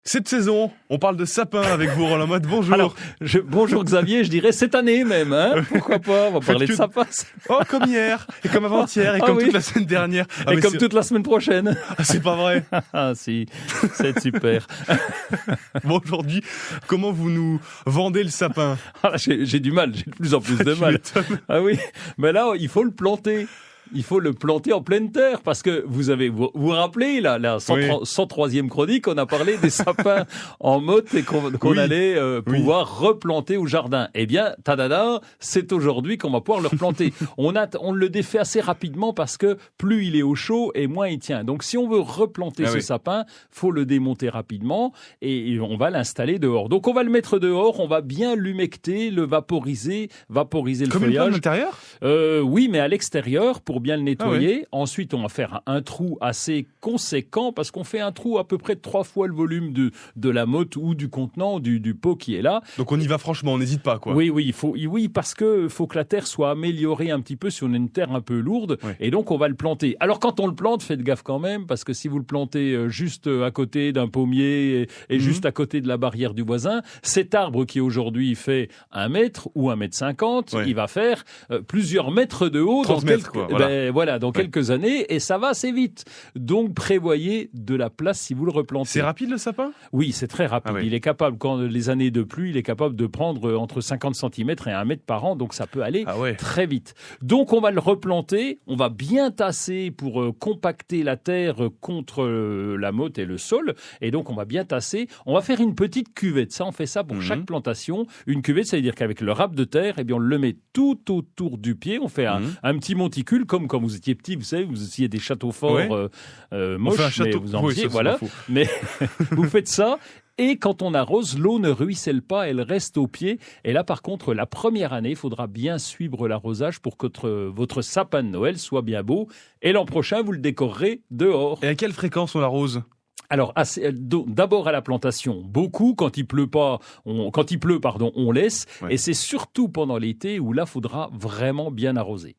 Cette saison, on parle de sapin avec vous, Roland Motte. Bonjour. Alors, bonjour Xavier, je dirais cette année même, hein. Pourquoi pas, on va parler de sapin. Oh, comme hier, et comme avant-hier, et comme toute la semaine dernière. Et comme toute la semaine prochaine. Ah, c'est pas vrai. Ah si, c'est super. Bon, aujourd'hui, comment vous nous vendez le sapin? J'ai du mal, j'ai de plus en plus de mal. Ah oui, mais là, il faut le planter. Il faut le planter en pleine terre parce que vous rappelez la 103e chronique, on a parlé des sapins en motte et qu'on allait pouvoir replanter au jardin. Eh bien, tadada, c'est aujourd'hui qu'on va pouvoir le replanter. On le défait assez rapidement parce que plus il est au chaud et moins il tient. Donc si on veut replanter ce sapin, faut le démonter rapidement et on va l'installer dehors. Donc on va le mettre dehors, on va bien l'humecter, le vaporiser le feuillage. Comme une pomme à l'intérieur? Oui, mais à l'extérieur pour bien le nettoyer. Ensuite, on va faire un trou assez conséquent parce qu'on fait un trou à peu près 3 fois le volume de la motte ou du contenant, du pot qui est là. Donc on y va franchement, on n'hésite pas, quoi. Oui, parce que faut que la terre soit améliorée un petit peu si on a une terre un peu lourde. Et donc on va le planter. Alors quand on le plante, faites gaffe quand même parce que si vous le plantez juste à côté d'un pommier et juste à côté de la barrière du voisin, cet arbre qui aujourd'hui fait 1 mètre ou 1,50 m, il va faire plusieurs mètres de haut. 30 mètres, quoi. Dans quelques années, et ça va assez vite. Donc, prévoyez de la place si vous le replantez. C'est rapide, le sapin? Oui, c'est très rapide. Il est capable, quand les années de pluie, il est capable de prendre entre 50 cm et 1 mètre par an, donc ça peut aller très vite. Donc, on va le replanter, on va bien tasser pour compacter la terre contre la motte et le sol, et donc on va bien tasser. On va faire une petite cuvette, ça, on fait ça pour chaque plantation. Une cuvette, ça veut dire qu'avec le râpe de terre, eh bien, on le met tout autour du pied, on fait un petit monticule, comme quand vous étiez petit, vous savez, vous étiez des châteaux forts moches, mais vous en faisiez, voilà. Mais vous faites ça. Et quand on arrose, l'eau ne ruisselle pas, elle reste au pied. Et là, par contre, la première année, il faudra bien suivre l'arrosage pour que votre sapin de Noël soit bien beau. Et l'an prochain, vous le décorerez dehors. Et à quelle fréquence on l'arrose? Alors, d'abord à la plantation, beaucoup. Quand il pleut, on laisse. Et c'est surtout pendant l'été où là, faudra vraiment bien arroser.